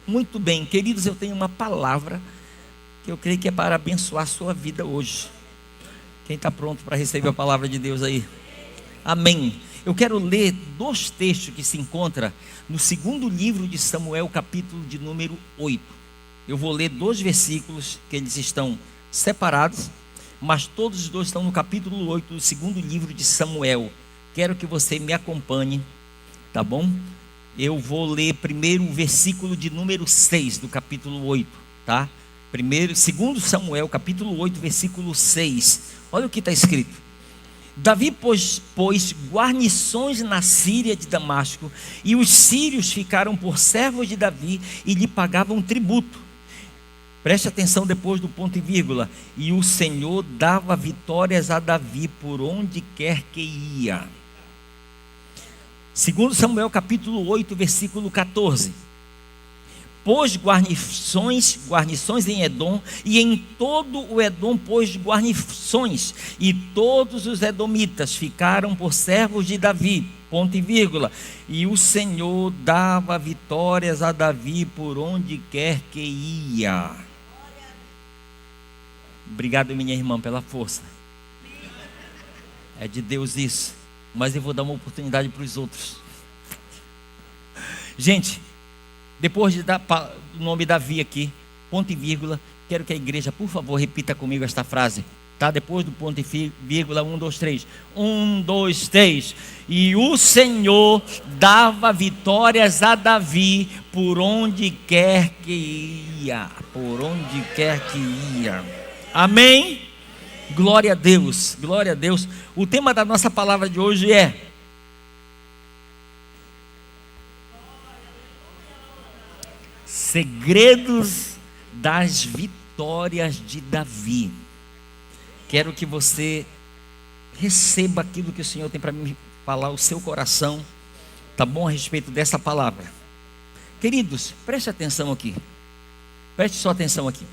Muito bem, queridos, eu tenho uma palavra que eu creio que é para abençoar a sua vida hoje. Quem está pronto para receber a palavra de Deus aí? Amém. Eu quero ler dois textos que se encontram no segundo livro de Samuel, capítulo de número 8. Eu vou ler dois versículos que eles estão separados, mas todos os dois estão no capítulo 8 do segundo livro de Samuel. Quero que você me acompanhe, tá bom? Eu vou ler primeiro o versículo de número 6 do capítulo 8, tá? Segundo Samuel, capítulo 8, versículo 6. Olha o que está escrito. Davi pôs guarnições na Síria de Damasco, e os sírios ficaram por servos de Davi e lhe pagavam tributo. Preste atenção depois do ponto e vírgula. E o Senhor dava vitórias a Davi por onde quer que ia. Segundo Samuel capítulo 8, versículo 14. Pôs guarnições em Edom, e em todo o Edom pôs guarnições, e todos os edomitas ficaram por servos de Davi, ponto e vírgula. E o Senhor dava vitórias a Davi por onde quer que ia. Obrigado, minha irmã, pela força. É de Deus isso. Mas eu vou dar uma oportunidade para os outros. Gente, depois de dar o nome Davi aqui, ponto e vírgula, quero que a igreja, por favor, repita comigo esta frase, tá? Depois do ponto e vírgula, 1, 2, 3. 1, 2, 3. E o Senhor dava vitórias a Davi por onde quer que ia. Por onde quer que ia. Amém? Glória a Deus, glória a Deus. O tema da nossa palavra de hoje é segredos das vitórias de Davi. Quero que você receba aquilo que o Senhor tem para me falar, o seu coração, tá bom, a respeito dessa palavra. Queridos, preste atenção aqui. Preste sua atenção aqui.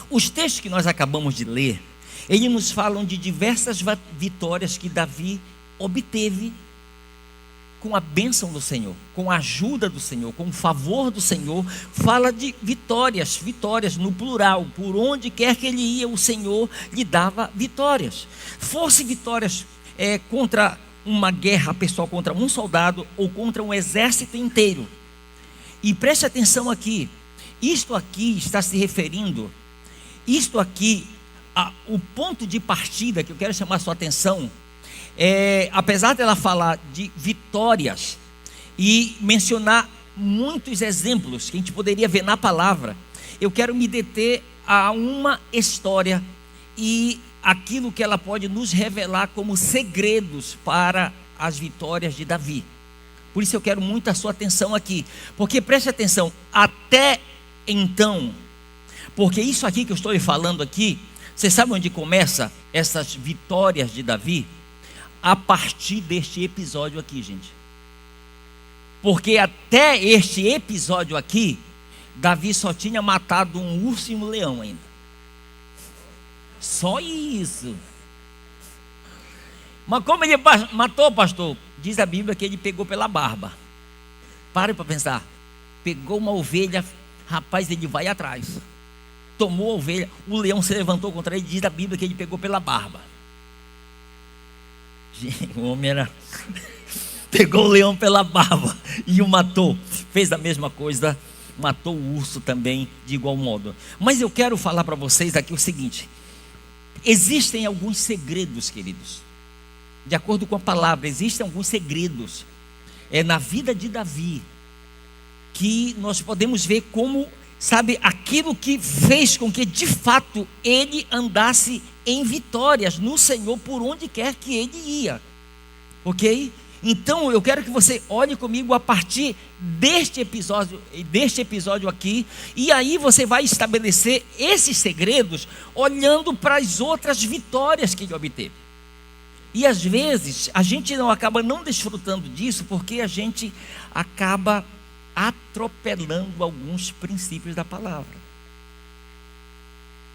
Os textos que nós acabamos de ler, eles nos falam de diversas vitórias que Davi obteve com a bênção do Senhor, com a ajuda do Senhor, com o favor do Senhor. Fala de vitórias no plural. Por onde quer que ele ia, o Senhor lhe dava vitórias. Fosse vitórias contra uma guerra pessoal, contra um soldado ou contra um exército inteiro. E preste atenção aqui. Isto aqui está se referindo, o ponto de partida que eu quero chamar a sua atenção, apesar dela falar de vitórias e mencionar muitos exemplos que a gente poderia ver na palavra, eu quero me deter a uma história e aquilo que ela pode nos revelar como segredos para as vitórias de Davi. Por isso eu quero muito a sua atenção aqui, porque preste atenção, até então, porque isso aqui que eu estou lhe falando aqui, você sabe onde começa essas vitórias de Davi? A partir deste episódio aqui, gente. Porque até este episódio aqui, Davi só tinha matado um urso e um leão ainda. Só isso. Mas como ele matou, pastor? Diz a Bíblia que ele pegou pela barba. Pare para pensar. Pegou uma ovelha, rapaz, ele vai atrás. Tomou a ovelha, o leão se levantou contra ele, diz a Bíblia que ele pegou pela barba. O homem pegou o leão pela barba e o matou. Fez a mesma coisa, matou o urso também de igual modo. Mas eu quero falar para vocês aqui o seguinte: existem alguns segredos, queridos. De acordo com a palavra, existem alguns segredos na vida de Davi, que nós podemos ver como, sabe, aquilo que fez com que de fato ele andasse em vitórias no Senhor por onde quer que ele ia. Ok? Então eu quero que você olhe comigo a partir deste episódio aqui, e aí você vai estabelecer esses segredos olhando para as outras vitórias que ele obteve. E às vezes a gente acaba não desfrutando disso porque a gente acaba atropelando alguns princípios da palavra.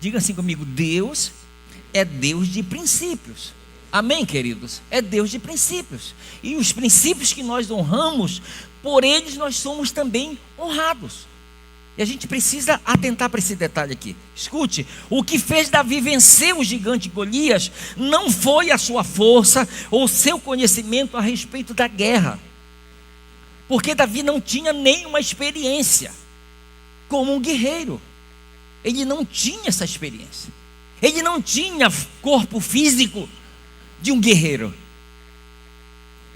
Diga assim comigo: Deus é Deus de princípios. Amém, queridos? É Deus de princípios. E os princípios que nós honramos, por eles nós somos também honrados. E a gente precisa atentar para esse detalhe aqui. Escute, o que fez Davi vencer o gigante Golias não foi a sua força ou seu conhecimento a respeito da guerra. Porque Davi não tinha nenhuma experiência como um guerreiro. Ele não tinha essa experiência. Ele não tinha corpo físico de um guerreiro.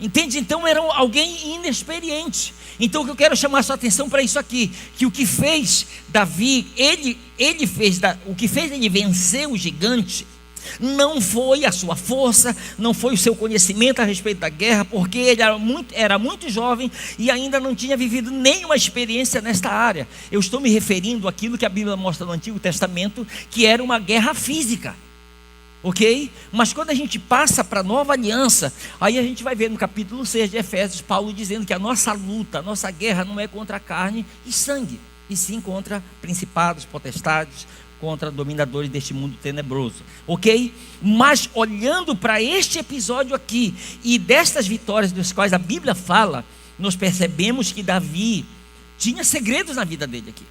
Entende? Então era alguém inexperiente. Então o que eu quero chamar a sua atenção para isso aqui, que o que fez Davi, o que fez ele vencer o gigante, não foi a sua força, não foi o seu conhecimento a respeito da guerra, porque ele era muito jovem e ainda não tinha vivido nenhuma experiência nesta área. Eu estou me referindo àquilo que a Bíblia mostra no Antigo Testamento, que era uma guerra física. Ok? Mas quando a gente passa para a nova aliança, aí a gente vai ver no capítulo 6 de Efésios, Paulo dizendo que a nossa luta, a nossa guerra não é contra carne e sangue, e sim contra principados, potestades, contra dominadores deste mundo tenebroso. Ok? Mas olhando para este episódio aqui, e destas vitórias das quais a Bíblia fala, nós percebemos que Davi tinha segredos na vida dele aqui.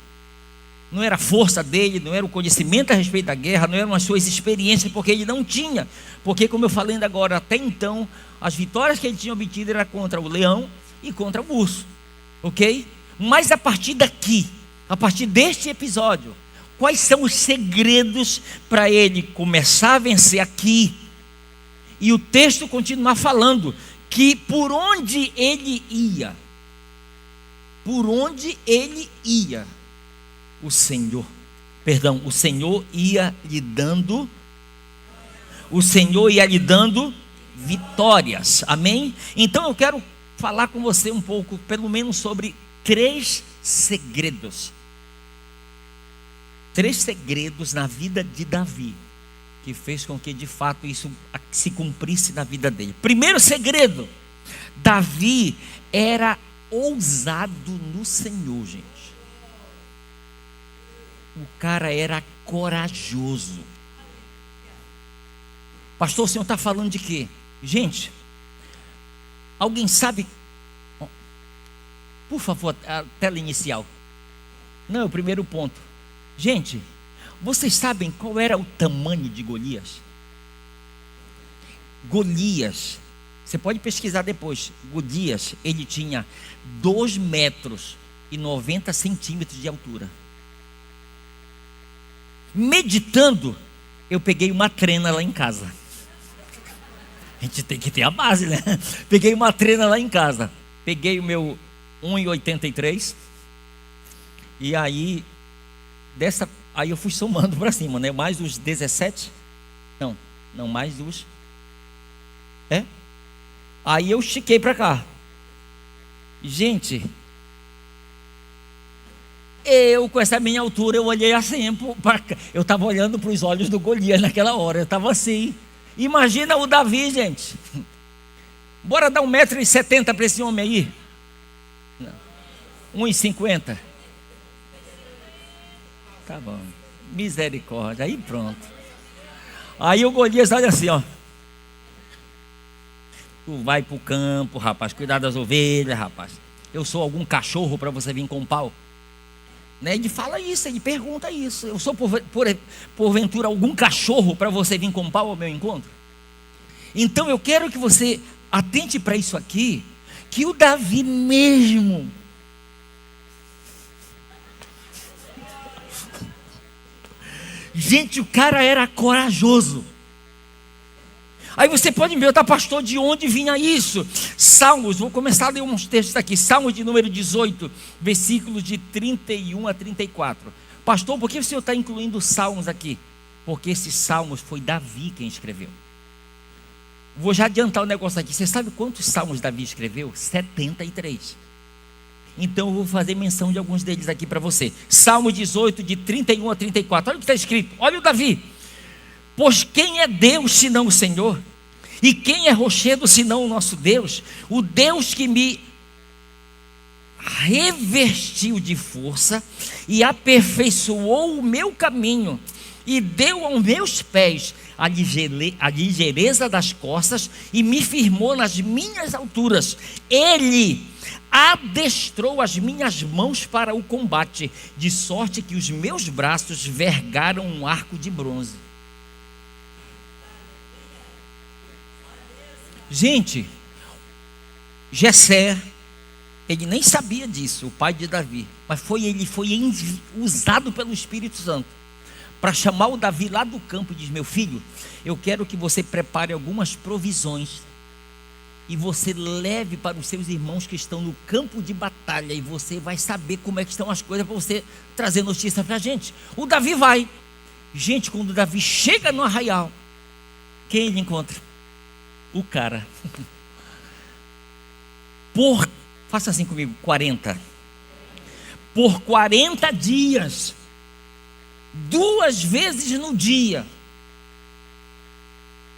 Não era a força dele, não era o conhecimento a respeito da guerra, não eram as suas experiências, porque ele não tinha. Porque, como eu falei ainda agora, até então, as vitórias que ele tinha obtido eram contra o leão e contra o urso. Ok? Mas a partir daqui, a partir deste episódio, quais são os segredos para ele começar a vencer aqui? E o texto continuar falando que por onde ele ia, o Senhor ia lhe dando vitórias, amém? Então eu quero falar com você um pouco, pelo menos sobre 3 segredos na vida de Davi, que fez com que de fato isso se cumprisse na vida dele. Primeiro segredo, Davi era ousado no Senhor, gente. O cara era corajoso. Pastor, o senhor está falando de quê? Gente, alguém sabe? Por favor, a tela inicial. Não, é o primeiro ponto. Gente, vocês sabem qual era o tamanho de Golias? Golias, você pode pesquisar depois. Golias, ele tinha 2 metros e 90 centímetros de altura. Meditando, eu peguei uma trena lá em casa. A gente tem que ter a base, né? Peguei uma trena lá em casa. Peguei o meu 1,83. E aí, aí eu fui somando para cima, né? Mais os 17. Não, mais os. Aí eu estiquei para cá. Gente, eu com essa minha altura, eu olhei assim, eu estava olhando para os olhos do Golias naquela hora, eu estava assim. Imagina o Davi, gente. Bora dar 1,70 m para esse homem aí. 1,50 m. Tá bom, misericórdia, aí pronto. Aí o Golias olha assim, ó. Tu vai pro campo, rapaz, cuidar das ovelhas, rapaz. Eu sou algum cachorro para você vir com um pau? Né? Ele fala isso, ele pergunta isso. Eu sou porventura algum cachorro para você vir com um pau ao meu encontro? Então eu quero que você atente para isso aqui, que o Davi mesmo, gente, o cara era corajoso. Aí você pode me perguntar, pastor, de onde vinha isso? Salmos, vou começar a ler uns textos aqui. Salmos de número 18, versículos de 31 a 34. Pastor, por que o senhor está incluindo Salmos aqui? Porque esses Salmos foi Davi quem escreveu. Vou já adiantar o negócio aqui. Você sabe quantos Salmos Davi escreveu? 73. Então eu vou fazer menção de alguns deles aqui para você. Salmo 18, de 31 a 34. Olha o que está escrito. Olha o Davi. Pois quem é Deus senão o Senhor? E quem é rochedo senão o nosso Deus? O Deus que me revestiu de força e aperfeiçoou o meu caminho e deu aos meus pés a ligeireza das costas e me firmou nas minhas alturas. Ele adestrou as minhas mãos para o combate, de sorte que os meus braços vergaram um arco de bronze. Gente, Jessé, ele nem sabia disso, o pai de Davi, mas ele foi usado pelo Espírito Santo para chamar o Davi lá do campo e diz: meu filho, eu quero que você prepare algumas provisões e você leve para os seus irmãos que estão no campo de batalha, e você vai saber como é que estão as coisas para você trazer notícia para a gente. O Davi vai. Gente, quando o Davi chega no arraial, quem ele encontra? O cara. Faça assim comigo, 40. Por 40 dias, 2 vezes no dia,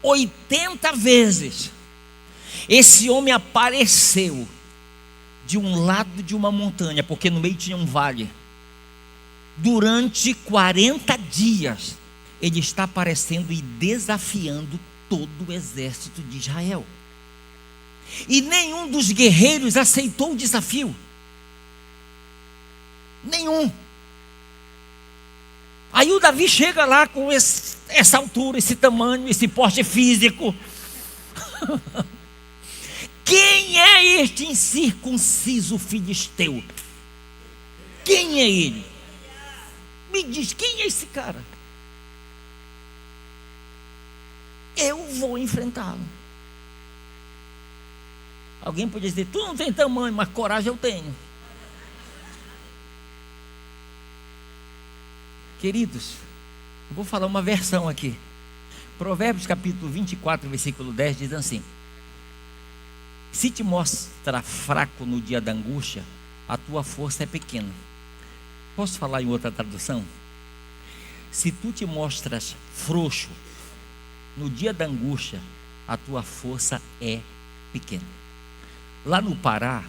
80 vezes, esse homem apareceu de um lado de uma montanha, porque no meio tinha um vale. Durante 40 dias, ele está aparecendo e desafiando todo o exército de Israel. E nenhum dos guerreiros aceitou o desafio. Nenhum. Aí o Davi chega lá com essa altura, esse tamanho, esse porte físico. Quem é este incircunciso filisteu? Quem é ele? Me diz, quem é esse cara? Eu vou enfrentá-lo. Alguém pode dizer: tu não tem tamanho, mas coragem eu tenho. Queridos, eu vou falar uma versão aqui. Provérbios capítulo 24, versículo 10 diz assim: se te mostra fraco no dia da angústia, a tua força é pequena. Posso falar em outra tradução? Se tu te mostras frouxo no dia da angústia, a tua força é pequena. Lá no Pará,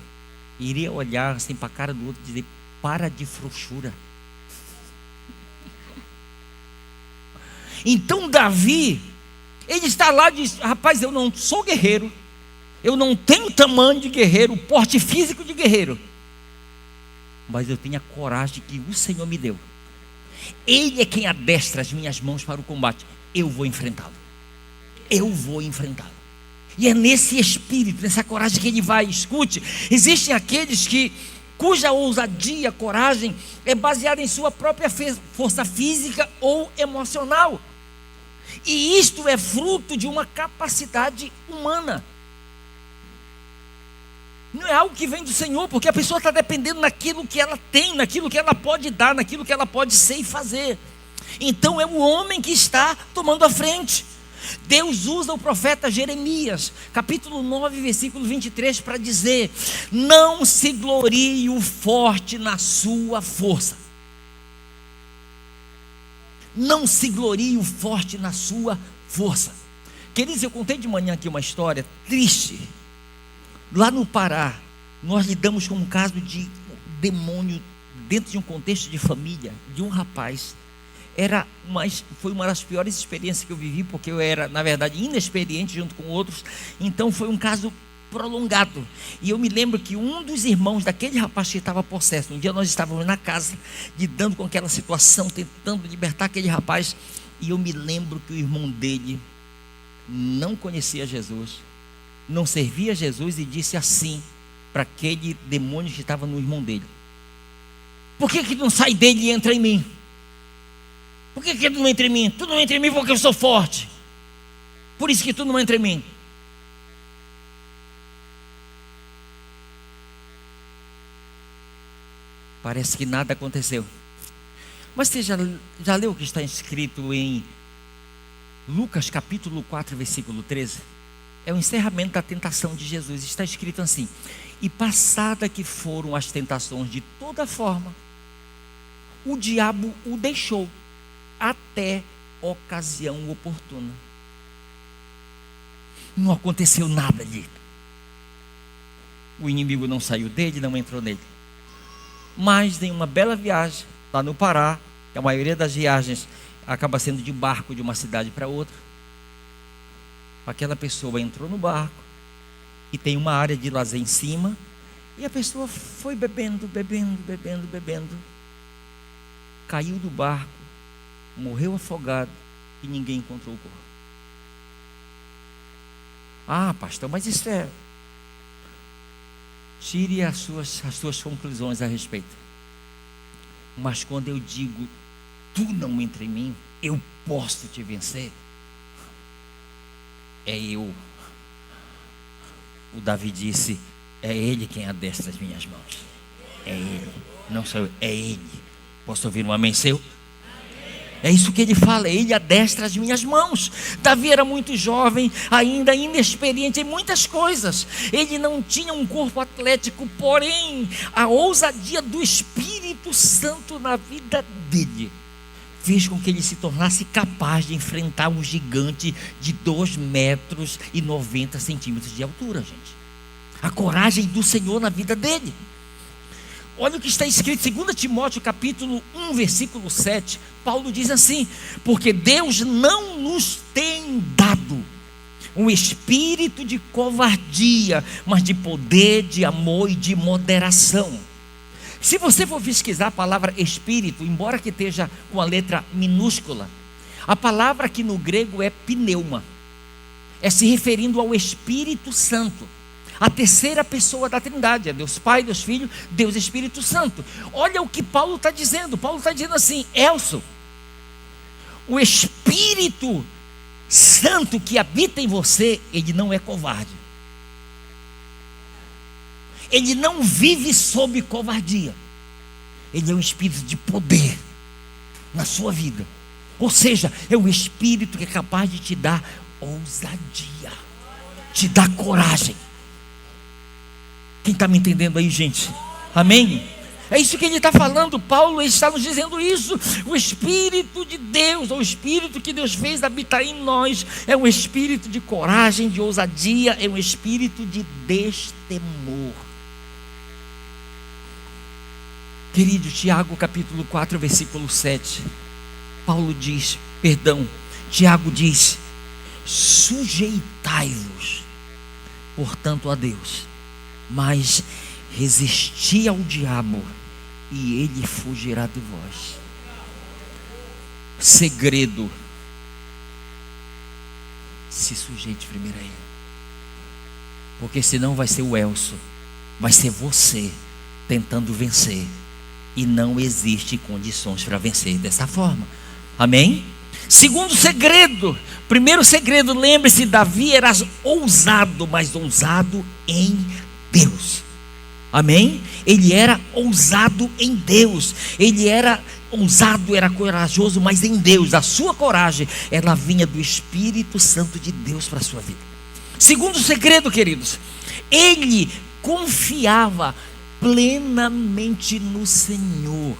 iria olhar assim para a cara do outro e dizer: para de frouxura. Então Davi, ele está lá e diz: rapaz, eu não sou guerreiro, eu não tenho tamanho de guerreiro, porte físico de guerreiro, mas eu tenho a coragem que o Senhor me deu. Ele é quem adestra as minhas mãos para o combate. Eu vou enfrentá-lo. Eu vou enfrentá-lo. E é nesse espírito, nessa coragem que ele vai. Escute, existem aqueles cuja ousadia, coragem é baseada em sua própria força física ou emocional. E isto é fruto de uma capacidade humana. Não é algo que vem do Senhor, porque a pessoa está dependendo naquilo que ela tem, naquilo que ela pode dar, naquilo que ela pode ser e fazer. Então é o homem que está tomando a frente. Deus usa o profeta Jeremias, capítulo 9, versículo 23, para dizer: não se glorie o forte na sua força. Não se glorie o forte na sua força. Queridos, eu contei de manhã aqui uma história triste. Lá no Pará, nós lidamos com um caso de demônio dentro de um contexto de família, de um rapaz. Foi uma das piores experiências que eu vivi, porque eu era, na verdade, inexperiente junto com outros. Então foi um caso prolongado. E eu me lembro que um dos irmãos daquele rapaz que estava possesso, um dia nós estávamos na casa, lidando com aquela situação, tentando libertar aquele rapaz. E eu me lembro que o irmão dele não conhecia Jesus, não servia Jesus, e disse assim para aquele demônio que estava no irmão dele: por que não sai dele e entra em mim? Por que tu não entra em mim? Tu não entra em mim porque eu sou forte. Por isso que tu não entra em mim. Parece que nada aconteceu. Mas você já leu o que está escrito em Lucas capítulo 4, versículo 13? É o encerramento da tentação de Jesus. Está escrito assim: e passada que foram as tentações de toda forma, o diabo o deixou até ocasião oportuna. Não aconteceu nada ali. O inimigo não saiu dele, não entrou nele. Mas em uma bela viagem lá no Pará, que a maioria das viagens acaba sendo de barco de uma cidade para outra, aquela pessoa entrou no barco e tem uma área de lazer em cima E a pessoa foi bebendo, bebendo, bebendo, bebendo. Caiu do barco, morreu afogado e ninguém encontrou o corpo. Ah, pastor, mas isso é... Tire as suas conclusões a respeito. Mas quando eu digo, tu não entra em mim, eu posso te vencer, é eu. O Davi disse, é Ele quem adestra as minhas mãos. É Ele, não sou eu, é Ele. Posso ouvir um amém seu? É isso que ele fala, Ele adestra as minhas mãos. Davi era muito jovem, ainda inexperiente em muitas coisas. Ele não tinha um corpo atlético, porém a ousadia do Espírito Santo na vida dele fez com que ele se tornasse capaz de enfrentar um gigante de 2,90 metros de altura, gente. A coragem do Senhor na vida dele. Olha o que está escrito em 2 Timóteo capítulo 1, versículo 7. Paulo diz assim: porque Deus não nos tem dado um espírito de covardia, mas de poder, de amor e de moderação. Se você for pesquisar a palavra espírito, embora que esteja com a letra minúscula, a palavra aqui no grego é pneuma, é se referindo ao Espírito Santo, a terceira pessoa da Trindade, é Deus Pai, Deus Filho, Deus Espírito Santo. Olha o que Paulo está dizendo. Paulo está dizendo assim: Elcio, o Espírito Santo que habita em você, ele não é covarde. Ele não vive sob covardia. Ele é um espírito de poder na sua vida. Ou seja, é um espírito que é capaz de te dar ousadia, te dar coragem. Quem está me entendendo aí, gente? Amém? É isso que ele está falando. Paulo está nos dizendo isso. O Espírito de Deus, o Espírito que Deus fez habitar em nós, é um espírito de coragem, de ousadia, é um espírito de destemor. Querido, Tiago capítulo 4, versículo 7. Tiago diz: sujeitai-vos, portanto, a Deus, mas resisti ao diabo e ele fugirá de vós. Segredo: se sujeite primeiro a ele, porque senão vai ser o Elcio, vai ser você tentando vencer, e não existe condições para vencer dessa forma. Amém? Segundo segredo. Primeiro segredo, lembre-se, Davi era ousado, mas ousado em Deus. Amém? Ele era ousado em Deus. Ele era ousado, era corajoso, mas em Deus. A sua coragem, ela vinha do Espírito Santo de Deus para a sua vida. Segundo segredo, queridos, ele confiava plenamente no Senhor.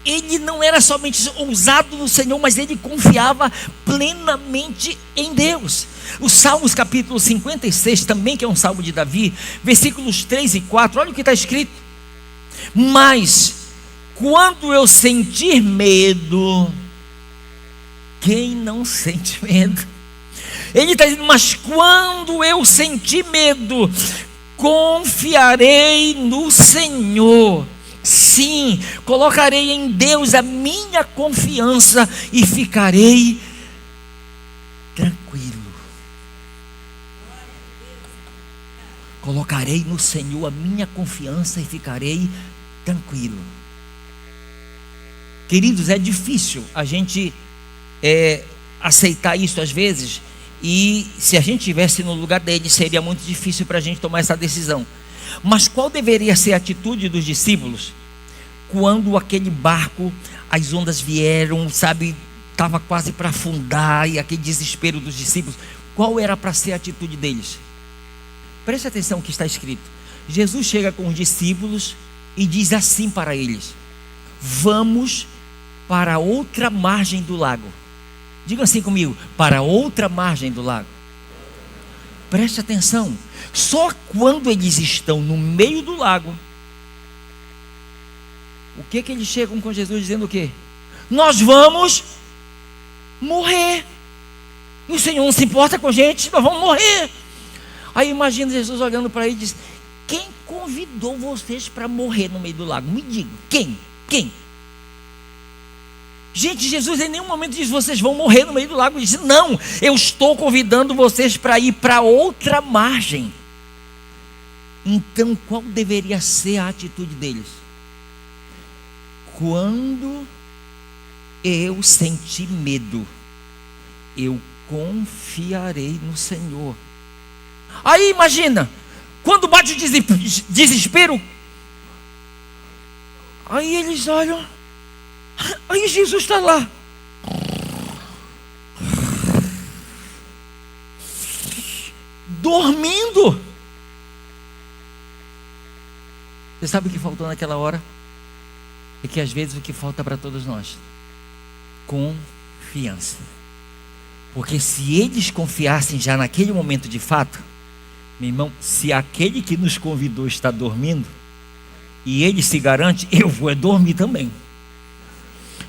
Ele não era somente ousado no Senhor, mas ele confiava plenamente em Deus. O Salmos capítulo 56 também, que é um salmo de Davi, versículos 3 e 4, olha o que está escrito: mas quando eu sentir medo, quem não sente medo? Ele está dizendo, mas quando eu sentir medo, confiarei no Senhor. Sim, colocarei em Deus a minha confiança e ficarei tranquilo. Colocarei no Senhor a minha confiança e ficarei tranquilo. Queridos, é difícil a gente aceitar isso às vezes. E se a gente estivesse no lugar dele, seria muito difícil para a gente tomar essa decisão. Mas qual deveria ser a atitude dos discípulos quando aquele barco, as ondas vieram, sabe, estava quase para afundar, e aquele desespero dos discípulos? Qual era para ser a atitude deles? Preste atenção no que está escrito. Jesus chega com os discípulos e diz assim para eles: vamos para outra margem do lago. Diga assim comigo: para outra margem do lago. Preste atenção. Só quando eles estão no meio do lago, o que eles chegam com Jesus dizendo o quê? Nós vamos morrer. E o Senhor não se importa com a gente, nós vamos morrer. Aí imagina Jesus olhando para ele e diz: quem convidou vocês para morrer no meio do lago? Me diga, quem? Quem? Gente, Jesus em nenhum momento diz: vocês vão morrer no meio do lago. Ele disse: não, eu estou convidando vocês para ir para outra margem. Então, qual deveria ser a atitude deles? Quando eu senti medo, eu confiarei no Senhor. Aí imagina, quando bate o desespero, aí eles olham, aí Jesus está lá, dormindo. Você sabe o que faltou naquela hora? É que às vezes o que falta para todos nós: confiança. Porque se eles confiassem já naquele momento de fato, meu irmão, se aquele que nos convidou está dormindo, e ele se garante, eu vou dormir também.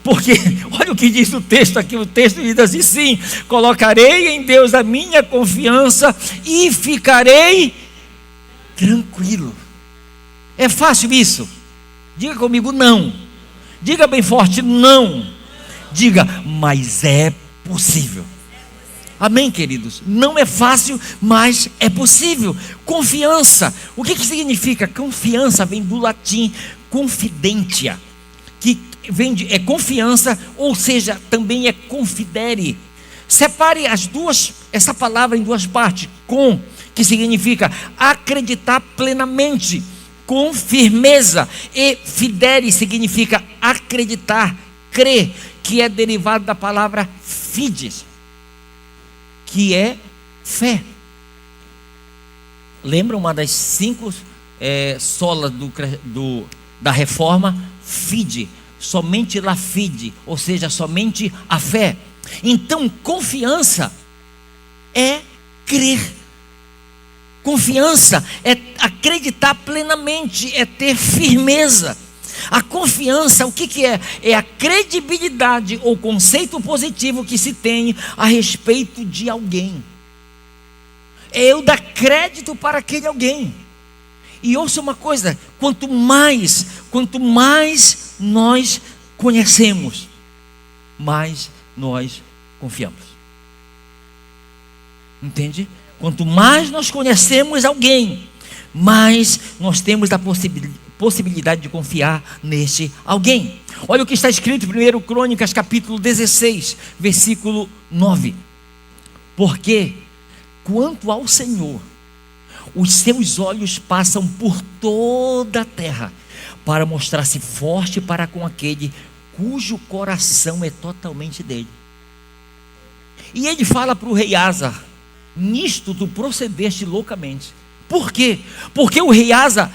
Porque, olha o que diz o texto aqui, o texto diz assim: sim, colocarei em Deus a minha confiança e ficarei tranquilo. É fácil isso? Diga comigo: não. Diga bem forte: não. Diga: mas é possível. Amém, queridos? Não é fácil, mas é possível. Confiança. O que significa? Confiança vem do latim confidentia, que vem de confiança, ou seja, também é confidere. Separe essa palavra em duas partes. Com, que significa acreditar plenamente, com firmeza, e fidere significa acreditar, crer, que é derivado da palavra fides, que é fé. Lembra uma das 5 solas da reforma? Fide, somente la fide, ou seja, somente a fé. Então, confiança é crer. Confiança é acreditar plenamente, é ter firmeza. A confiança, o que é? É a credibilidade ou conceito positivo que se tem a respeito de alguém. É eu dar crédito para aquele alguém. E ouça uma coisa: quanto mais nós conhecemos, mais nós confiamos. Entende? Quanto mais nós conhecemos alguém, mais nós temos a possibilidade de confiar neste alguém. Olha o que está escrito em 1 Crônicas capítulo 16, versículo 9. Porque quanto ao Senhor, os seus olhos passam por toda a terra, para mostrar-se forte para com aquele cujo coração é totalmente dele. E ele fala para o rei Asa: nisto tu procedeste loucamente. Por quê? Porque o rei Asa,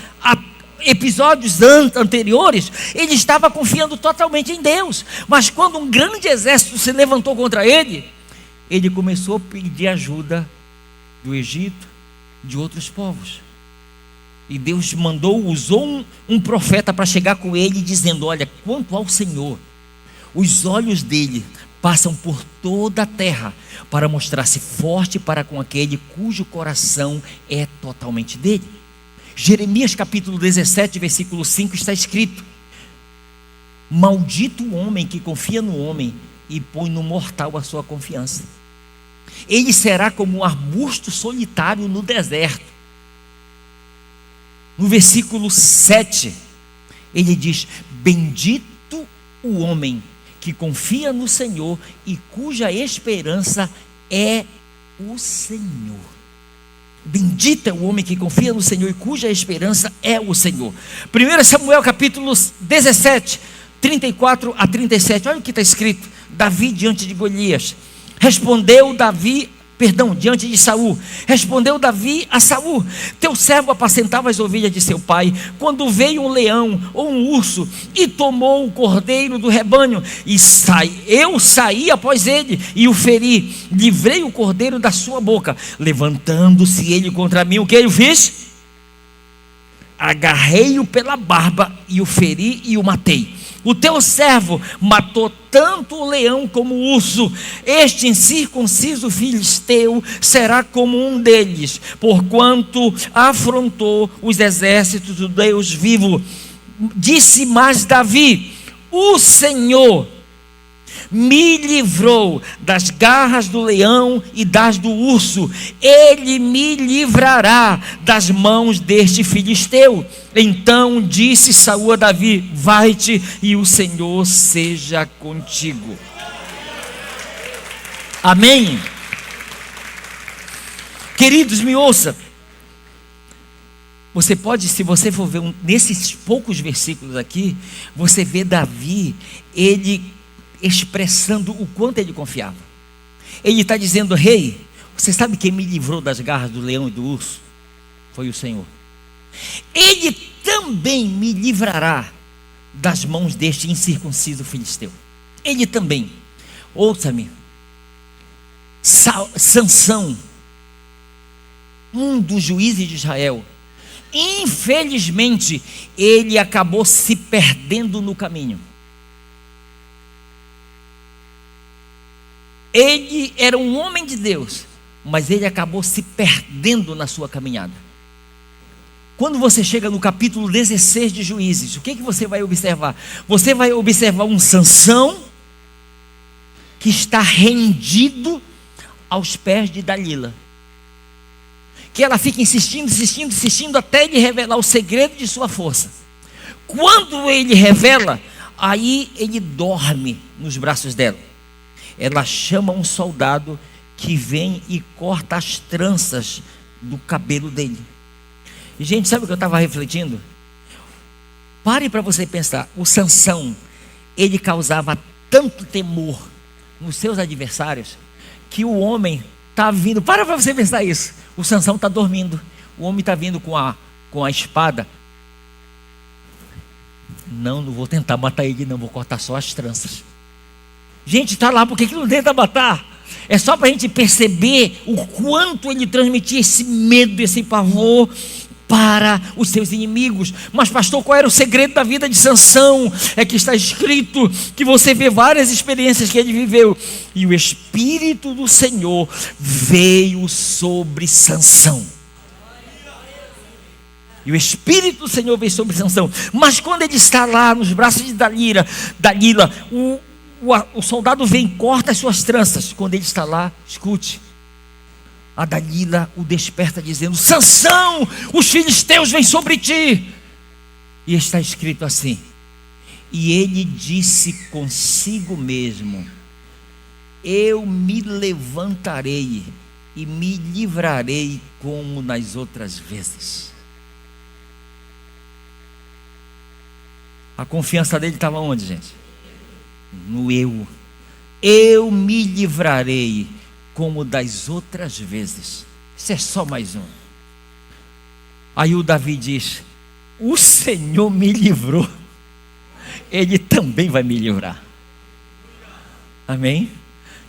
episódios anteriores, ele estava confiando totalmente em Deus. Mas quando um grande exército se levantou contra ele, ele começou a pedir ajuda do Egito, de outros povos. E Deus usou um profeta para chegar com ele, dizendo: olha, quanto ao Senhor, os olhos dele passam por toda a terra, para mostrar-se forte para com aquele cujo coração é totalmente dele. Jeremias capítulo 17, versículo 5 está escrito: maldito o homem que confia no homem e põe no mortal a sua confiança. Ele será como um arbusto solitário no deserto. No versículo 7, ele diz: bendito o homem que confia no Senhor e cuja esperança é o Senhor. Bendito é o homem que confia no Senhor e cuja esperança é o Senhor. 1 Samuel capítulo 17, 34 a 37. Olha o que está escrito: Davi diante de Golias. Diante de Saul, respondeu Davi a Saul: teu servo apacentava as ovelhas de seu pai, quando veio um leão ou um urso e tomou o cordeiro do rebanho, eu saí após ele e o feri, livrei o cordeiro da sua boca. Levantando-se ele contra mim, o que eu fiz? Agarrei-o pela barba e o feri e o matei. O teu servo matou tanto o leão como o urso. Este incircunciso filisteu será como um deles, porquanto afrontou os exércitos do Deus vivo. Disse mais Davi: o Senhor me livrou das garras do leão e das do urso. Ele me livrará das mãos deste filisteu. Então disse Saul a Davi: vai-te e o Senhor seja contigo. Amém? Queridos, me ouça. Você pode, se você for ver nesses poucos versículos aqui, você vê Davi, ele expressando o quanto ele confiava. Ele está dizendo: rei, você sabe quem me livrou das garras do leão e do urso? Foi o Senhor. Ele também me livrará das mãos deste incircunciso filisteu. Ele também. Ouça-me, Sansão, um dos juízes de Israel, infelizmente ele acabou se perdendo no caminho. Ele era um homem de Deus, mas ele acabou se perdendo na sua caminhada. Quando você chega no capítulo 16 de Juízes, o que você vai observar? Você vai observar um Sansão que está rendido aos pés de Dalila, que ela fica insistindo até ele revelar o segredo de sua força. Quando ele revela, aí ele dorme nos braços dela. Ela chama um soldado que vem e corta as tranças do cabelo dele. E, gente, sabe o que eu estava refletindo? Pare para você pensar. O Sansão, ele causava tanto temor nos seus adversários, que o homem está vindo. Para você pensar isso. O Sansão está dormindo, o homem está vindo com a espada. Não vou tentar matar ele, não, vou cortar só as tranças. Gente, está lá, por que não tenta matar? É só para a gente perceber o quanto ele transmitia esse medo, esse pavor para os seus inimigos. Mas pastor, qual era o segredo da vida de Sansão? É que está escrito que você vê várias experiências que ele viveu, e o Espírito do Senhor veio sobre Sansão. E o Espírito do Senhor veio sobre Sansão. Mas quando ele está lá nos braços de Dalila, o soldado vem e corta as suas tranças. Quando ele está lá, escute, a Dalila o desperta dizendo: Sansão, os filisteus vêm sobre ti. E está escrito assim: e ele disse consigo mesmo: eu me levantarei e me livrarei como nas outras vezes. A confiança dele estava onde, gente? No eu. Eu me livrarei como das outras vezes. Isso é só mais um. Aí o Davi diz: o Senhor me livrou, Ele também vai me livrar. Amém?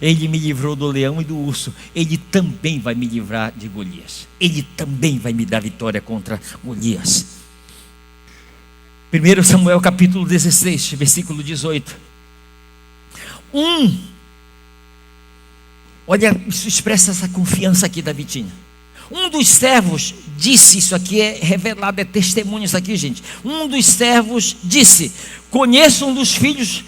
Ele me livrou do leão e do urso, Ele também vai me livrar de Golias. Ele também vai me dar vitória contra Golias. 1 Samuel capítulo 16, versículo 18. Olha, isso expressa essa confiança aqui da Vitinha. Um dos servos disse, isso aqui é revelado, é testemunho isso aqui, gente. Um dos servos disse: conheço dos filhos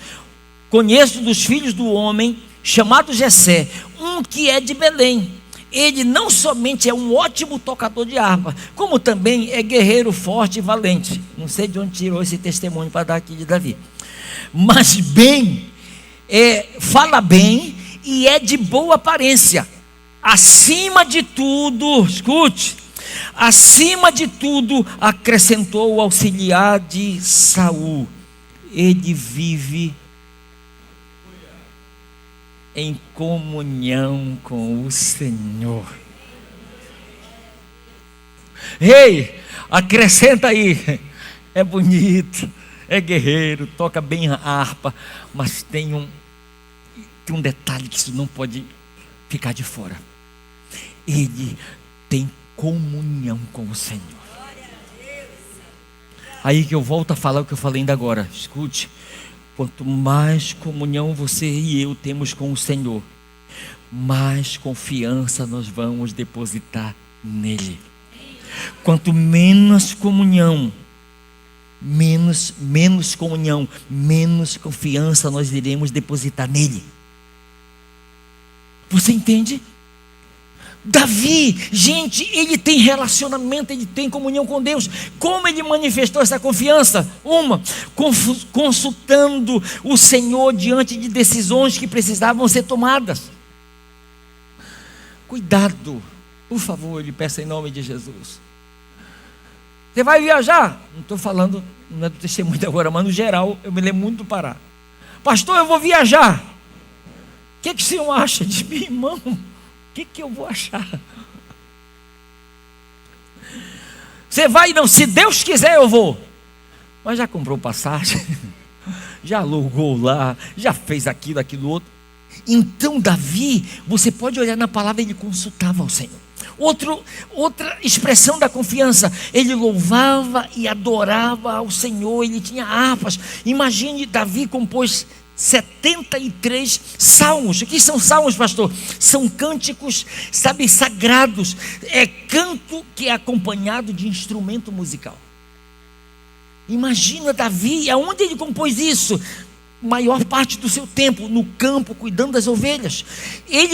do homem chamado Jessé, um que é de Belém. Ele não somente é um ótimo tocador de harpa, como também é guerreiro forte e valente. Não sei de onde tirou esse testemunho para dar aqui de Davi. Mas fala bem e é de boa aparência. Acima de tudo, escute, acima de tudo, acrescentou o auxiliar de Saul: ele vive em comunhão com o Senhor. Ei, acrescenta aí: é bonito, é guerreiro, toca bem a harpa, mas tem um detalhe que isso não pode ficar de fora. Ele tem comunhão com o Senhor. Aí que eu volto a falar o que eu falei ainda agora. Escute, Quanto mais comunhão você e eu temos com o Senhor, mais confiança nós vamos depositar nele. Quanto menos comunhão, menos comunhão, menos confiança nós iremos depositar nele. Você entende? Davi, gente, ele tem relacionamento, ele tem comunhão com Deus. Como ele manifestou essa confiança? Consultando o Senhor diante de decisões que precisavam ser tomadas. Cuidado, por favor, eu lhe peço em nome de Jesus. Você vai viajar? Não estou falando, não é do testemunho agora, mas no geral, eu me lembro muito do Pará. Pastor, eu vou viajar. O que o senhor acha de mim, irmão? O que eu vou achar? Você vai? Não, se Deus quiser eu vou. Mas já comprou passagem? Já alugou lá? Já fez aquilo outro? Então Davi, você pode olhar na palavra, ele consultava ao Senhor. Outra expressão da confiança, ele louvava e adorava ao Senhor, ele tinha harpas. Imagine, Davi compôs 73 salmos. O que são salmos, pastor? São cânticos, sabe, sagrados. É canto que é acompanhado de instrumento musical. Imagina Davi, aonde ele compôs isso? Maior parte do seu tempo no campo, cuidando das ovelhas.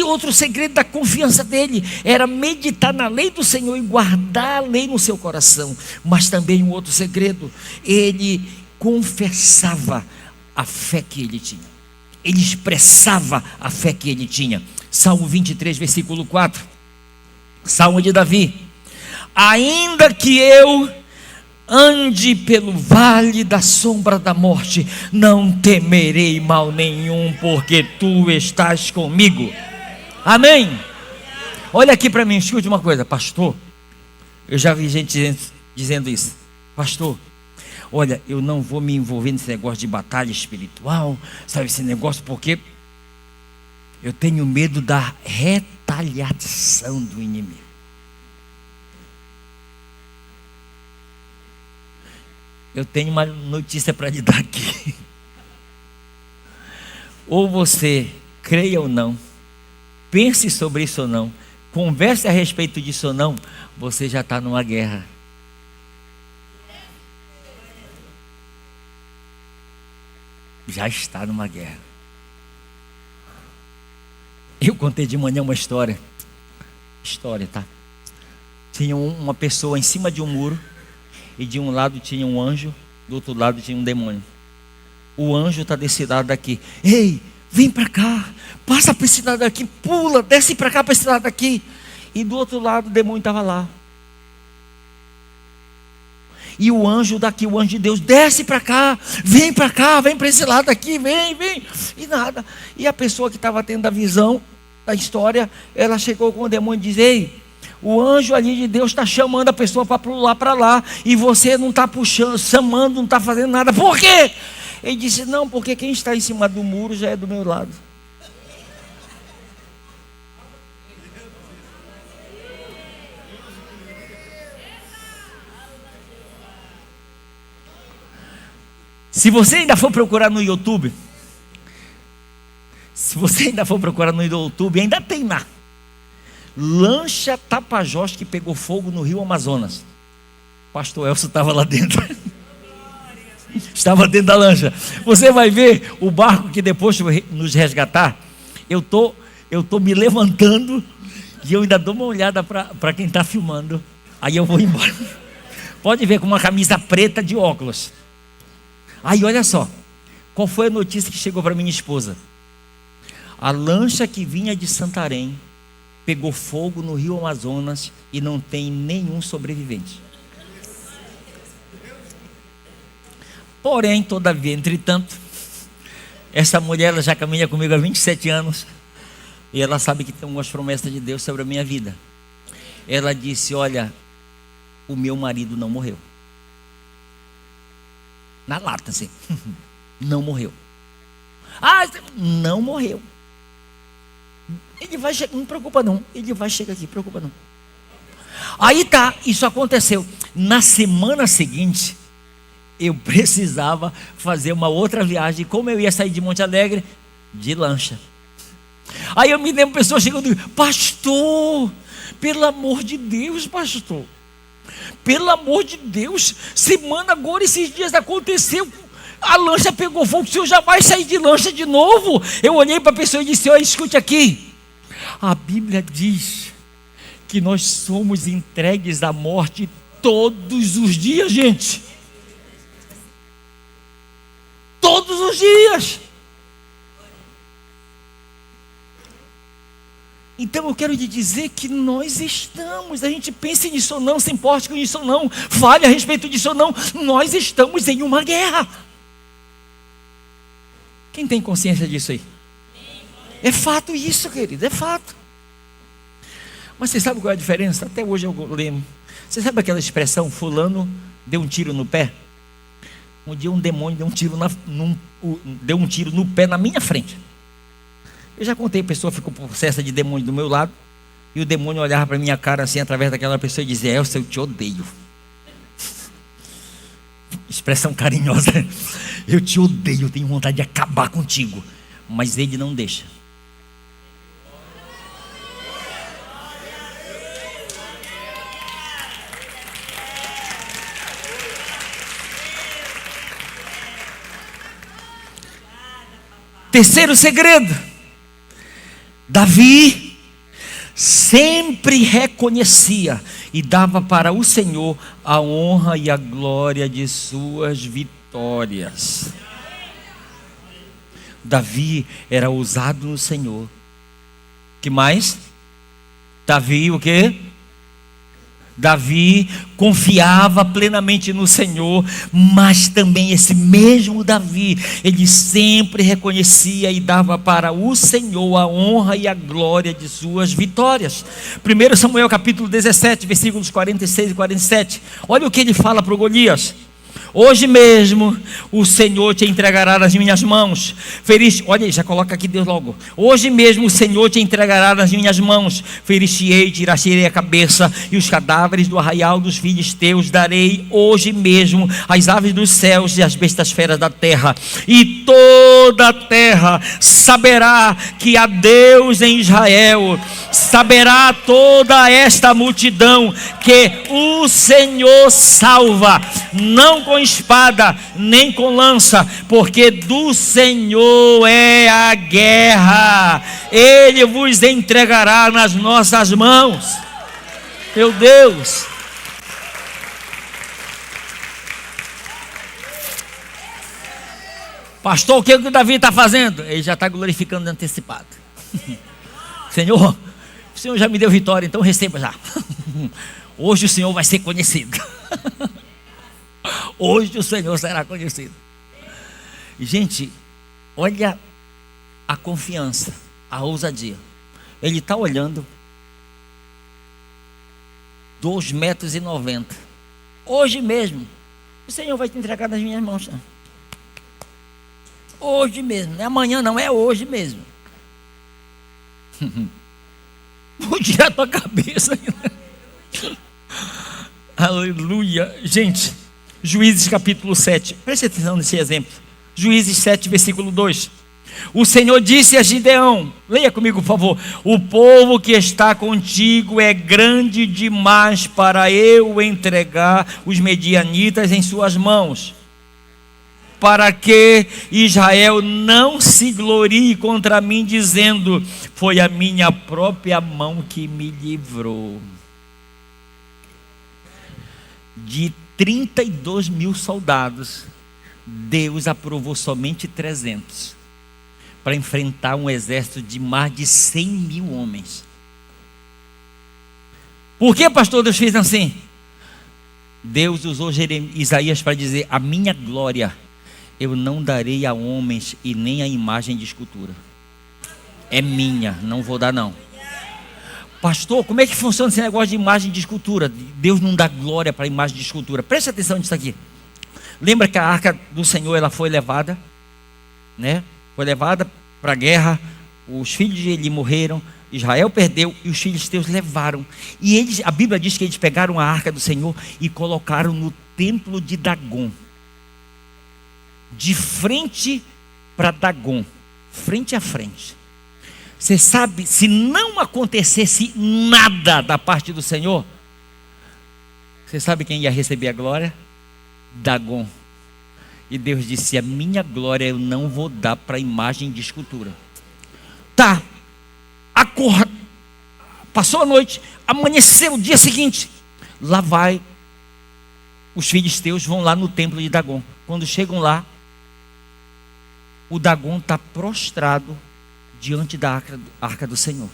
Outro segredo da confiança dele era meditar na lei do Senhor e guardar a lei no seu coração. Mas também um outro segredo, ele confessava a fé que ele tinha. Ele expressava a fé que ele tinha. Salmo 23, versículo 4. Salmo de Davi. Ainda que eu ande pelo vale da sombra da morte, não temerei mal nenhum, porque tu estás comigo. Amém? Olha aqui para mim, escute uma coisa, pastor. Eu já vi gente dizendo isso. Pastor, olha, eu não vou me envolver nesse negócio de batalha espiritual, sabe, esse negócio, porque eu tenho medo da retaliação do inimigo. Eu tenho uma notícia para lhe dar aqui. Ou você creia ou não, pense sobre isso ou não, converse a respeito disso ou não, você já está numa guerra. Já está numa guerra. Eu contei de manhã uma história, tá? Tinha uma pessoa em cima de um muro, e de um lado tinha um anjo, do outro lado tinha um demônio. O anjo está desse lado daqui. Ei, vem para cá, passa para esse lado daqui, pula, desce para cá, para esse lado daqui. E do outro lado o demônio estava lá. E o anjo daqui, o anjo de Deus, desce para cá, vem para esse lado aqui, vem. E nada. E a pessoa que estava tendo a visão da história, ela chegou com o demônio e disse: ei, o anjo ali de Deus está chamando a pessoa para pular para lá, e você não está puxando, chamando, não está fazendo nada. Por quê? Ele disse: não, porque quem está em cima do muro já é do meu lado. Se você ainda for procurar no YouTube, ainda tem lá. Lancha Tapajós que pegou fogo no Rio Amazonas. Pastor Elcio estava lá dentro. Estava dentro da lancha. Você vai ver o barco que depois nos resgatar. Eu tô me levantando e eu ainda dou uma olhada para quem está filmando. Aí eu vou embora. Pode ver, com uma camisa preta de óculos. Aí olha só, qual foi a notícia que chegou para minha esposa? A lancha que vinha de Santarém pegou fogo no Rio Amazonas e não tem nenhum sobrevivente. Porém, todavia, entretanto, essa mulher, ela já caminha comigo há 27 anos e ela sabe que tem algumas promessas de Deus sobre a minha vida. Ela disse: olha, o meu marido não morreu. Na lata, assim. Não morreu. Não morreu. Ele vai chegar, não preocupa não. Ele vai chegar aqui, preocupa não. Aí tá, isso aconteceu. Na semana seguinte, eu precisava fazer uma outra viagem. Como eu ia sair de Monte Alegre? De lancha. Aí eu me lembro pessoas chegando: pastor, pelo amor de Deus, pastor, pelo amor de Deus, semana agora, esses dias aconteceu, a lancha pegou fogo, o senhor já vai sair de lancha de novo? Eu olhei para a pessoa e disse: olha, escute aqui, a Bíblia diz que nós somos entregues à morte todos os dias, gente. Todos os dias. Então eu quero lhe dizer que nós estamos, a gente pense nisso ou não, se importe com isso ou não, fale a respeito disso ou não, nós estamos em uma guerra. Quem tem consciência disso aí? É fato isso, querido, é fato. Mas você sabe qual é a diferença? Até hoje eu lembro. Você sabe aquela expressão, fulano deu um tiro no pé? Um dia um demônio deu um tiro no pé na minha frente. Eu já contei, a pessoa ficou possessa de demônio do meu lado, e o demônio olhava para minha cara assim, através daquela pessoa, e dizia: Elcio, eu te odeio. Expressão carinhosa. Eu te odeio, eu tenho vontade de acabar contigo. Mas ele não deixa. Terceiro segredo: Davi sempre reconhecia e dava para o Senhor a honra e a glória de suas vitórias. Davi era ousado no Senhor. Que mais? Davi o quê? Davi confiava plenamente no Senhor, mas também esse mesmo Davi, ele sempre reconhecia e dava para o Senhor a honra e a glória de suas vitórias. 1 Samuel capítulo 17, versículos 46 e 47, olha o que ele fala para o Golias: hoje mesmo o Senhor te entregará nas minhas mãos. Olha aí, já coloca aqui Deus logo. Hoje mesmo o Senhor te entregará nas minhas mãos. Ferir-te-ei, tirar-te-ei a cabeça, e os cadáveres do arraial dos filisteus darei hoje mesmo às aves dos céus e às bestas feras da terra. E toda a terra saberá que há Deus em Israel. Saberá toda esta multidão que o Senhor salva, não com espada, nem com lança, porque do Senhor é a guerra. Ele vos entregará nas nossas mãos. Meu Deus. Pastor, o que o Davi está fazendo? Ele já está glorificando antecipado. Senhor, o Senhor já me deu vitória, então receba já. Hoje o Senhor vai ser conhecido. Hoje o Senhor será conhecido. Gente, olha a confiança, a ousadia. Ele está olhando 2,90 m. Hoje mesmo o Senhor vai te entregar nas minhas mãos. Hoje mesmo, não é amanhã não, é hoje mesmo. Vou tirar a tua cabeça. Aleluia. Gente, Juízes capítulo 7, preste atenção nesse exemplo. Juízes 7, versículo 2. O Senhor disse a Gideão, leia comigo por favor: o povo que está contigo é grande demais para eu entregar os medianitas em suas mãos, para que Israel não se glorie contra mim, dizendo: foi a minha própria mão que me livrou. De 32 mil soldados, Deus aprovou somente 300 para enfrentar um exército de mais de 100 mil homens. Por que, pastor, Deus fez assim? Deus usou Isaías para dizer: a minha glória eu não darei a homens e nem a imagem de escultura. É minha, não vou dar não. Pastor, como é que funciona esse negócio de imagem de escultura? Deus não dá glória para a imagem de escultura. Preste atenção nisso aqui. Lembra que a arca do Senhor, ela foi levada, né? Foi levada para a guerra. Os filhos de Eli morreram, Israel perdeu e os filisteus levaram. E eles, a Bíblia diz que eles pegaram a arca do Senhor e colocaram no templo de Dagon. de frente para Dagom, frente a frente. Você sabe, se não acontecesse nada da parte do Senhor, você sabe quem ia receber a glória? Dagom. E Deus disse: a minha glória eu não vou dar para imagem de escultura. Tá, acorda. Passou a noite, amanheceu o dia seguinte. Lá vai, os filisteus vão lá no templo de Dagom. Quando chegam lá, o Dagom está prostrado diante da arca do Senhor.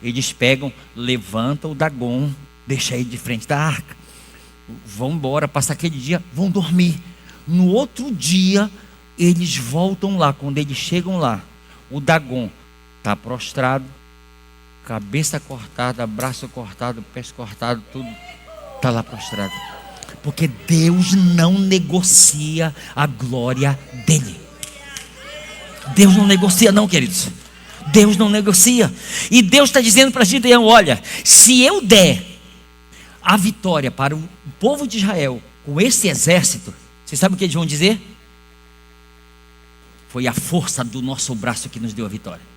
Eles pegam, levantam o Dagom, deixam ele de frente da arca. Vão embora, passar aquele dia, vão dormir. No outro dia, eles voltam lá. Quando eles chegam lá, o Dagom está prostrado, cabeça cortada, braço cortado, pés cortado, tudo está lá prostrado. Porque Deus não negocia a glória dele. Deus não negocia não, queridos. Deus não negocia. E Deus está dizendo para Gideão: olha, se eu der a vitória para o povo de Israel com esse exército, você sabe o que eles vão dizer? Foi a força do nosso braço que nos deu a vitória.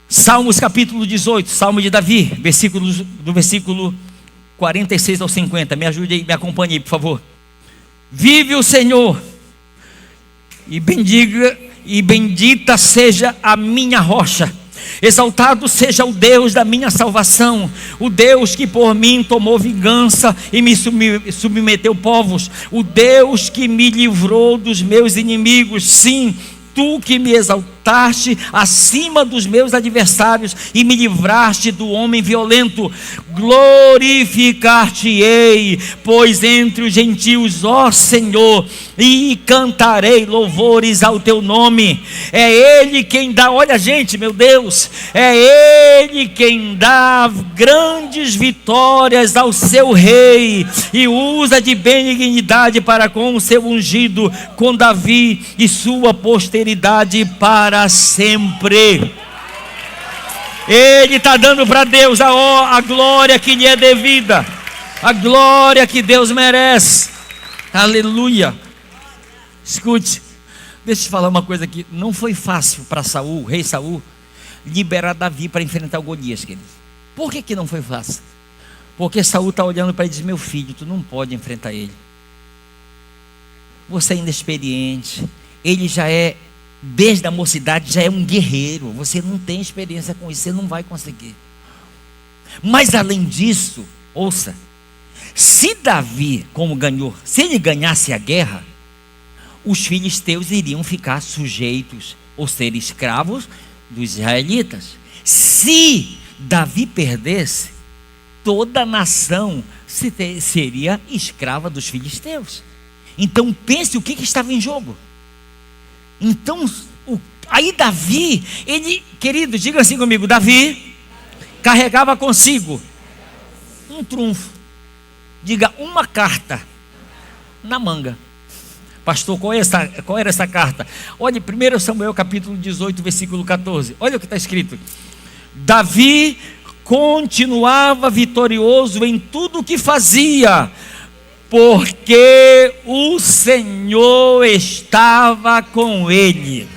Salmos capítulo 18, Salmo de Davi, do versículo 46 ao 50. Me ajude aí, me acompanhe aí, por favor. Vive o Senhor, e bendita seja a minha rocha. Exaltado seja o Deus da minha salvação, o Deus que por mim tomou vingança e me submeteu povos, o Deus que me livrou dos meus inimigos. Sim, tu que me exaltaste acima dos meus adversários e me livraste do homem violento. Glorificar-te-ei, pois entre os gentios, ó Senhor, e cantarei louvores ao teu nome. É Ele quem dá, olha gente, meu Deus, é Ele quem dá grandes vitórias ao seu rei e usa de benignidade para com o seu ungido, com Davi e sua posteridade para sempre. Ele está dando para Deus a glória que lhe é devida, a glória que Deus merece. Aleluia. Escute, deixa eu te falar uma coisa aqui. Não foi fácil para Saul, o rei Saul, liberar Davi para enfrentar o Golias, queridos. Por que não foi fácil? Porque Saul está olhando para ele e diz: meu filho, tu não pode enfrentar ele. Você é inexperiente. Ele já é, desde a mocidade, já é um guerreiro. Você não tem experiência com isso, você não vai conseguir. Mas além disso, ouça, se Davi, como ganhou, se ele ganhasse a guerra, os filisteus iriam ficar sujeitos ou ser escravos dos israelitas. Se Davi perdesse, toda a nação seria escrava dos filisteus. Então pense o que estava em jogo. Então, aí Davi, ele, querido, diga assim comigo: Davi carregava consigo um trunfo. Diga, uma carta na manga. Pastor, qual era essa carta? Olha, 1 Samuel capítulo 18, versículo 14. Olha o que está escrito: Davi continuava vitorioso em tudo o que fazia, porque o Senhor estava com ele.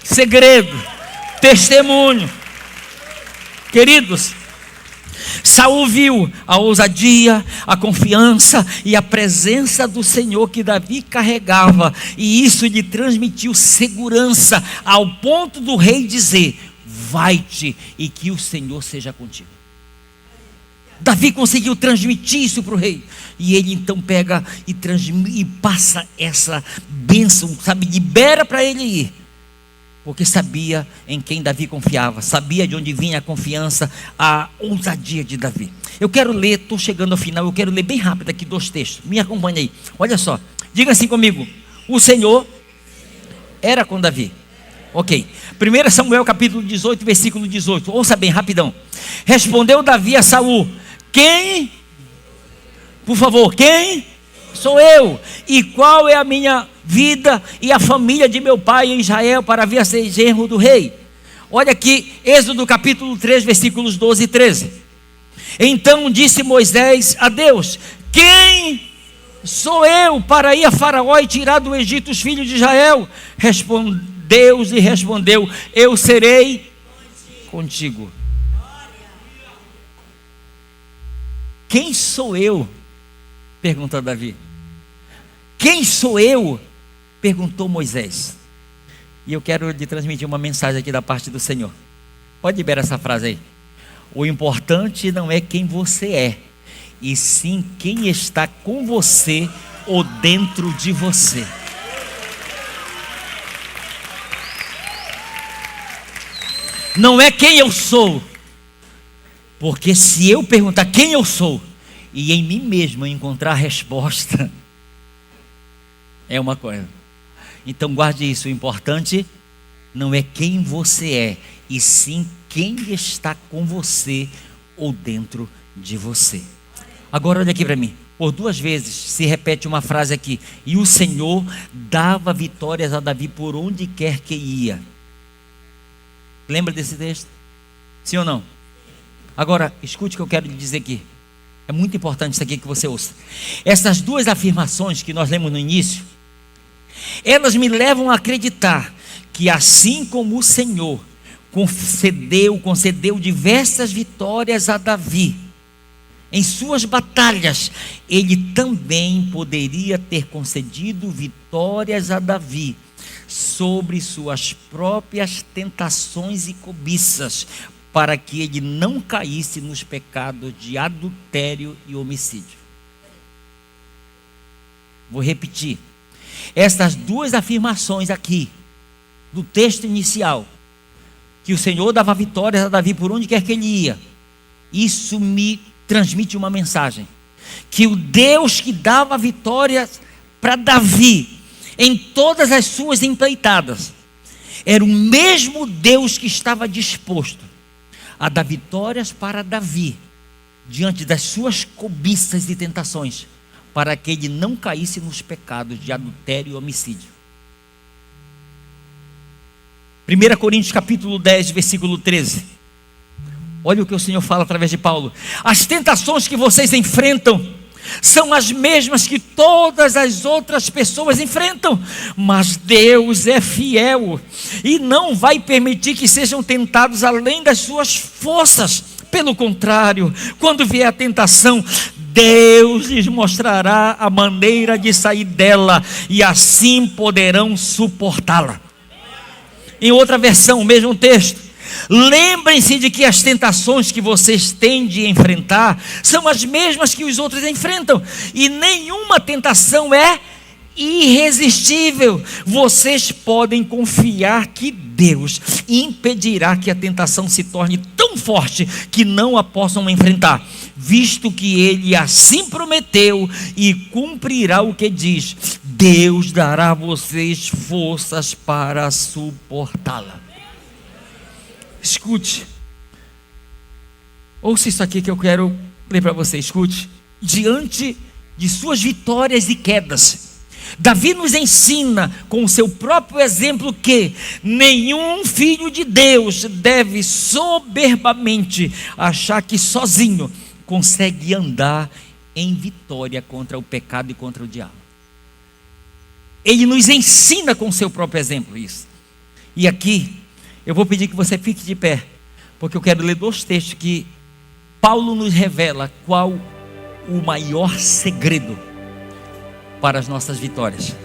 Segredo, testemunho. Queridos, Saul viu a ousadia, a confiança e a presença do Senhor que Davi carregava, e isso lhe transmitiu segurança, ao ponto do rei dizer: vai-te e que o Senhor seja contigo. Davi conseguiu transmitir isso para o rei, e ele então pega e passa essa bênção, sabe, libera para ele ir, porque sabia em quem Davi confiava, sabia de onde vinha a confiança, a ousadia de Davi. Eu quero ler, estou chegando ao final, eu quero ler bem rápido aqui 2 textos, me acompanha aí, olha só, diga assim comigo: o Senhor era com Davi. Ok, 1 Samuel capítulo 18, versículo 18, ouça bem, rapidão. Respondeu Davi a Saul: quem? Por favor, quem? Sou eu. E qual é a minha vida e a família de meu pai em Israel para vir a ser genro do rei? Olha aqui, Êxodo capítulo 3, versículos 12 e 13. Então disse Moisés a Deus: quem sou eu para ir a Faraó e tirar do Egito os filhos de Israel? Deus lhe respondeu: eu serei contigo. Quem sou eu? Perguntou Davi. Quem sou eu? Perguntou Moisés. E eu quero lhe transmitir uma mensagem aqui da parte do Senhor. Pode liberar essa frase aí. O importante não é quem você é, e sim quem está com você ou dentro de você. Não é quem eu sou, porque se eu perguntar quem eu sou e em mim mesmo encontrar a resposta, é uma coisa. Então guarde isso, o importante não é quem você é, e sim quem está com você ou dentro de você. Agora olha aqui para mim, por 2 vezes se repete uma frase aqui: e o Senhor dava vitórias a Davi por onde quer que ia. Lembra desse texto? Sim ou não? Agora, escute o que eu quero lhe dizer aqui. É muito importante isso aqui que você ouça. Essas 2 afirmações que nós lemos no início, elas me levam a acreditar que assim como o Senhor concedeu diversas vitórias a Davi em suas batalhas, Ele também poderia ter concedido vitórias a Davi sobre suas próprias tentações e cobiças, para que ele não caísse nos pecados de adultério e homicídio. Vou repetir. Essas 2 afirmações aqui, do texto inicial, que o Senhor dava vitórias a Davi por onde quer que ele ia, isso me transmite uma mensagem: que o Deus que dava vitórias para Davi em todas as suas empreitadas era o mesmo Deus que estava disposto a dar vitórias para Davi diante das suas cobiças e tentações, para que ele não caísse nos pecados de adultério e homicídio. 1 Coríntios capítulo 10, versículo 13. Olha o que o Senhor fala através de Paulo: as tentações que vocês enfrentam são as mesmas que todas as outras pessoas enfrentam, mas Deus é fiel e não vai permitir que sejam tentados além das suas forças. Pelo contrário, quando vier a tentação, Deus lhes mostrará a maneira de sair dela, e assim poderão suportá-la. Em outra versão, o mesmo texto: lembrem-se de que as tentações que vocês têm de enfrentar são as mesmas que os outros enfrentam, e nenhuma tentação é irresistível. Vocês podem confiar que Deus impedirá que a tentação se torne tão forte que não a possam enfrentar, visto que Ele assim prometeu e cumprirá o que diz. Deus dará a vocês forças para suportá-la. Escute, ouça isso aqui que eu quero ler para você. Escute: diante de suas vitórias e quedas, Davi nos ensina com o seu próprio exemplo que nenhum filho de Deus deve soberbamente achar que sozinho consegue andar em vitória contra o pecado e contra o diabo. Ele nos ensina com o seu próprio exemplo isso. E aqui eu vou pedir que você fique de pé, porque eu quero ler 2 textos que Paulo nos revela qual o maior segredo para as nossas vitórias.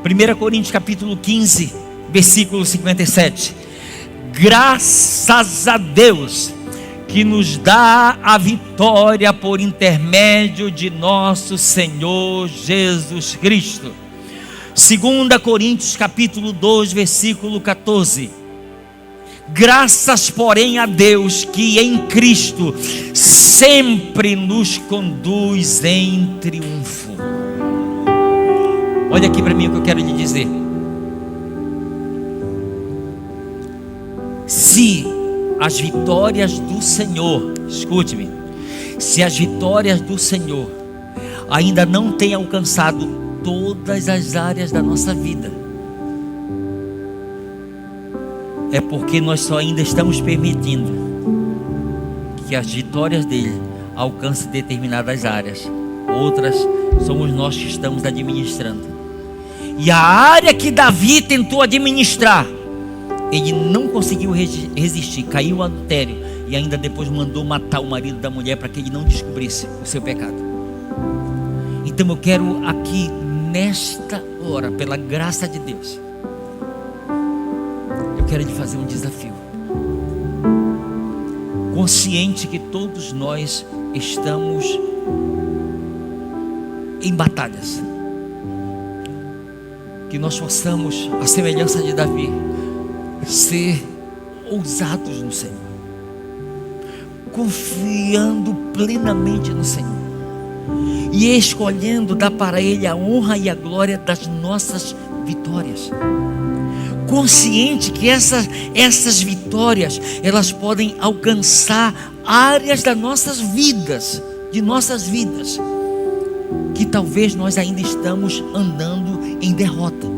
1 Coríntios capítulo 15, versículo 57. Graças a Deus que nos dá a vitória por intermédio de nosso Senhor Jesus Cristo. 2 Coríntios capítulo 2, versículo 14. Graças, porém, a Deus que em Cristo sempre nos conduz em triunfo. Olha aqui para mim o que eu quero lhe dizer. Se as vitórias do Senhor, escute-me, se as vitórias do Senhor ainda não têm alcançado todas as áreas da nossa vida, é porque nós só ainda estamos permitindo que as vitórias dele alcancem determinadas áreas. Outras somos nós que estamos administrando. E a área que Davi tentou administrar, ele não conseguiu resistir, caiu o adultério e ainda depois mandou matar o marido da mulher para que ele não descobrisse o seu pecado. Então eu quero aqui nesta hora, pela graça de Deus, eu quero lhe fazer um desafio, consciente que todos nós estamos em batalhas, que nós possamos, à semelhança de Davi, ser ousados no Senhor, confiando plenamente no Senhor e escolhendo dar para Ele a honra e a glória das nossas vitórias, consciente que essas vitórias, elas podem alcançar áreas das nossas vidas, que talvez nós ainda estamos andando em derrota.